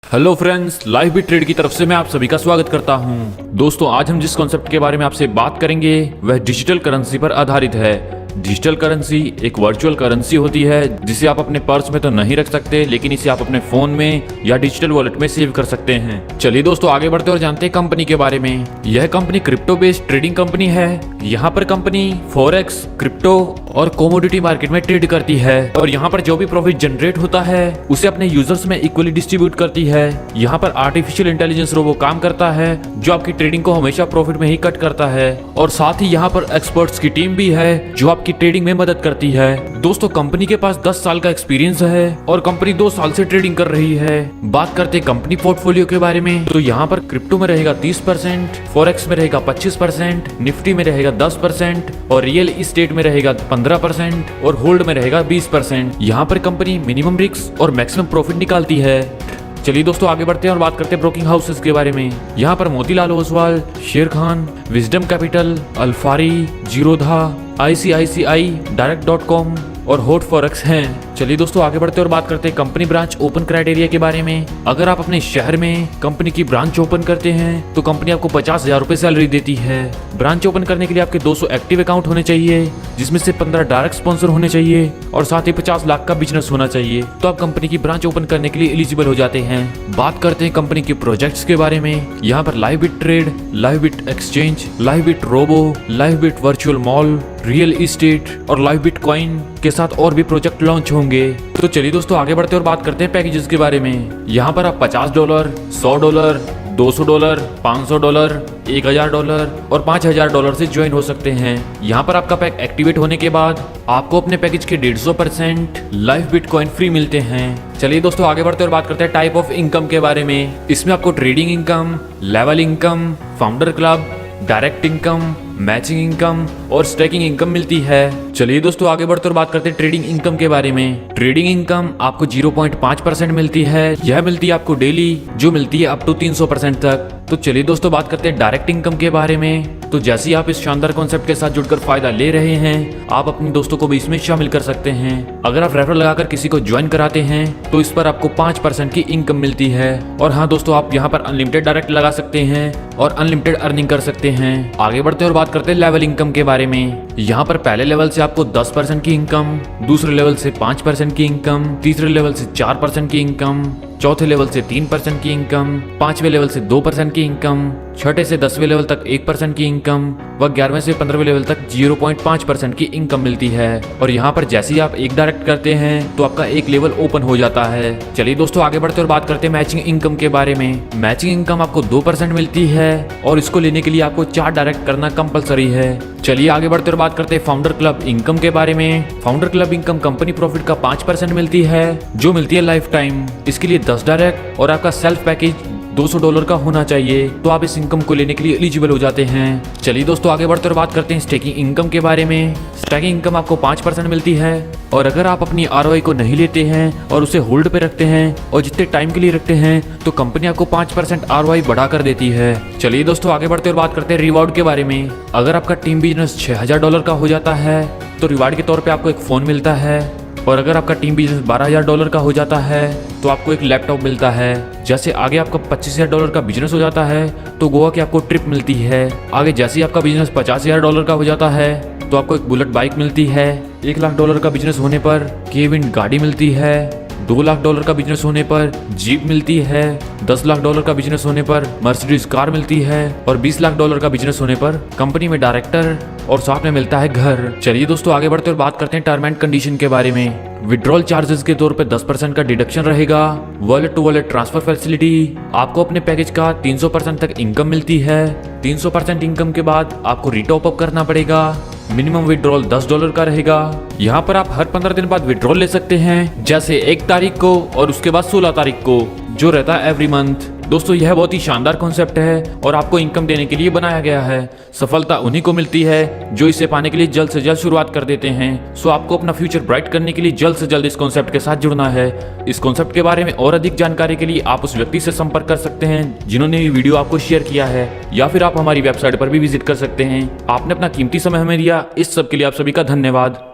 Hello friends, live bit trade की तरफ से मैं आप सभी का स्वागत करता हूं। दोस्तों, आज हम जिस कॉन्सेप्ट के बारे में आपसे बात करेंगे वह डिजिटल करेंसी पर आधारित है। डिजिटल करेंसी एक वर्चुअल करेंसी होती है जिसे आप अपने पर्स में तो नहीं रख सकते, लेकिन इसे आप अपने फोन में या डिजिटल वॉलेट में सेव कर सकते हैं। चलिए दोस्तों, आगे बढ़ते और जानते हैं कंपनी के बारे में। यह company crypto based trading company है। यहाँ पर कंपनी फॉरेक्स, क्रिप्टो और कमोडिटी मार्केट में ट्रेड करती है और यहाँ पर जो भी प्रॉफिट जनरेट होता है उसे अपने यूजर्स में इक्वली डिस्ट्रीब्यूट करती है। यहाँ पर आर्टिफिशियल इंटेलिजेंस रोबो काम करता है जो आपकी ट्रेडिंग को हमेशा प्रॉफिट में ही कट करता है, और साथ ही यहाँ पर एक्सपर्ट्स की टीम भी है जो आपकी ट्रेडिंग में मदद करती है। दोस्तों, कंपनी के पास 10 साल का एक्सपीरियंस है और कंपनी 2 साल से ट्रेडिंग कर रही है। बात करते हैं कंपनी पोर्टफोलियो के बारे में, तो यहाँ पर क्रिप्टो में रहेगा 30%, फॉरेक्स में रहेगा 25%, निफ्टी में रहेगा 10% और रियल इस्टेट में रहेगा 15% और होल्ड में रहेगा 20%। यहाँ पर कंपनी मिनिमम रिस्क और मैक्सिमम प्रॉफिट निकालती है। चलिए दोस्तों, आगे बढ़ते हैं और बात करते हैं ब्रोकिंग हाउसेस के बारे में। यहाँ पर Motilal Oswal, Sharekhan, wisdom capital, Alpari, Zerodha, ICICI, डायरेक्ट.com और हॉट फॉरेक्स हैं। चलिए दोस्तों, आगे बढ़ते और बात करते हैं कंपनी ब्रांच ओपन क्राइटेरिया के बारे में। अगर आप अपने शहर में कंपनी की ब्रांच ओपन करते हैं तो कंपनी आपको 50,000 रुपए सैलरी देती है। ब्रांच ओपन करने के लिए आपके 200 एक्टिव अकाउंट होने चाहिए, जिसमें से 15 डायरेक्ट स्पॉन्सर होने चाहिए और साथ ही 50 लाख का बिजनेस होना चाहिए, तो आप कंपनी की ब्रांच ओपन करने के लिए एलिजिबल हो जाते हैं। बात करते हैं कंपनी के प्रोजेक्ट्स के बारे में। यहाँ पर live bit trade, live bit exchange, live bit robo, live bit virtual mall, real estate और लाइव बिट कॉइन के साथ और भी प्रोजेक्ट लॉन्च होंगे। तो चलिए दोस्तों, आगे बढ़ते और बात करते हैं पैकेजेस के बारे में। यहाँ पर आप $50, $100, $200, $500, $1,000 और $5,000 से ज्वाइन हो सकते हैं। यहाँ पर आपका पैक एक्टिवेट होने के बाद आपको अपने पैकेज के 150% लाइव बिटकॉइन फ्री मिलते हैं। चलिए दोस्तों, आगे बढ़ते और बात करते हैं टाइप ऑफ इनकम के बारे में। इसमें आपको trading income, level income, founder club, direct income, matching income और स्टेकिंग इनकम मिलती है। चलिए दोस्तों, आगे बढ़ते और बात करते हैं ट्रेडिंग इनकम के बारे में। ट्रेडिंग इनकम आपको 0.5% मिलती है। यह मिलती है आपको डेली, जो मिलती है अप टू 300% तक। तो चलिए दोस्तों, बात करते हैं डायरेक्ट इनकम के बारे में। तो जैसे ही आप इस शानदार कॉन्सेप्ट के साथ जुड़कर फायदा ले रहे हैं, आप अपने दोस्तों को भी इसमें शामिल कर सकते हैं। अगर आप रेफरल लगाकर किसी को ज्वाइन कराते हैं तो इस पर आपको 5% की इनकम मिलती है। और हाँ दोस्तों, आप यहाँ पर अनलिमिटेड डायरेक्ट लगा सकते हैं और अनलिमिटेड अर्निंग कर सकते हैं। आगे बढ़ते और बात करते हैं लेवल इनकम के बारे में। यहाँ पर पहले लेवल से आपको 10% की इनकम, दूसरे लेवल से 5% की इनकम, तीसरे लेवल से 4% की इनकम, चौथे लेवल से 3% की इनकम, 5वें लेवल से 2% की इनकम, छठे से 10वें लेवल तक 1% की इनकम व 11वें से 15वें लेवल तक 0.5% की इनकम मिलती है। और यहाँ पर जैसे ही आप एक डायरेक्ट करते हैं तो आपका एक लेवल ओपन हो जाता है। चलिए दोस्तों, आगे बढ़ते और बात करते हैं मैचिंग इनकम के बारे में। मैचिंग इनकम आपको 2% मिलती है और इसको लेने के लिए आपको 4 डायरेक्ट करना कंपलसरी है। चलिए आगे बढ़ते और बात करते हैं फाउंडर क्लब इनकम के बारे में। Founder club income company profit का 5% मिलती है, जो मिलती है लाइफ टाइम। इसके लिए 10 डायरेक्ट और आपका सेल्फ पैकेज $200 का होना चाहिए, तो आप इस इनकम को लेने के लिए एलिजिबल हो जाते हैं। चलिए दोस्तों, आगे बढ़ते और बात करते हैं स्टेकिंग इनकम के बारे में। स्टेकिंग इनकम आपको 5% मिलती है और अगर आप अपनी ROI को नहीं लेते हैं और उसे होल्ड पे रखते हैं और जितने टाइम के लिए रखते हैं तो कंपनी आपको 5% ROI बढ़ा कर देती है। चलिए दोस्तों, आगे बढ़ते और बात करते हैं रिवॉर्ड के बारे में। अगर आपका टीम बिजनेस $6,000 का हो जाता है तो रिवार्ड के तौर पर आपको एक फ़ोन मिलता है, और अगर आपका टीम बिजनेस $12,000 का हो जाता है तो आपको एक लैपटॉप मिलता है। जैसे आगे आपका $25,000 का बिजनेस हो जाता है तो गोवा की आपको ट्रिप मिलती है। आगे जैसे ही आपका बिजनेस $50,000 का हो जाता है तो आपको एक बुलेट बाइक मिलती है। $1,00,000 का बिजनेस होने पर केविन गाड़ी मिलती है। $2,00,000 का बिजनेस होने पर जीप मिलती है। $10,00,000 का बिजनेस होने पर मर्सिडीज कार मिलती है और $20,00,000 का बिजनेस होने पर कंपनी में डायरेक्टर और साथ में मिलता है घर। चलिए दोस्तों, आगे बढ़ते और बात करते हैं टर्म एंड कंडीशन के बारे में। विड्रॉल चार्जेस के तौर पे 10% का डिडक्शन रहेगा। Wallet to wallet transfer facility, आपको अपने पैकेज का 300% तक इनकम मिलती है। 300% इनकम के बाद आपको रीटॉप अप करना पड़ेगा। मिनिमम विड्रॉल $10 का रहेगा। यहाँ पर आप हर 15 दिन बाद विड्रॉल ले सकते हैं, जैसे 1 तारीख को और उसके बाद 16 तारीख को, जो रहता है एवरी मंथ। दोस्तों, यह बहुत ही शानदार कॉन्सेप्ट है और आपको इनकम देने के लिए बनाया गया है। सफलता उन्हीं को मिलती है जो इसे पाने के लिए जल्द से जल्द शुरुआत कर देते हैं। सो आपको अपना फ्यूचर ब्राइट करने के लिए जल्द से जल्द इस कॉन्सेप्ट के साथ जुड़ना है। इस कॉन्सेप्ट के बारे में और अधिक जानकारी के लिए आप उस व्यक्ति से संपर्क कर सकते हैं जिन्होंने ये वीडियो आपको शेयर किया है, या फिर आप हमारी वेबसाइट पर भी विजिट कर सकते हैं। आपने अपना कीमती समय हमें दिया, इस सब के लिए आप सभी का धन्यवाद।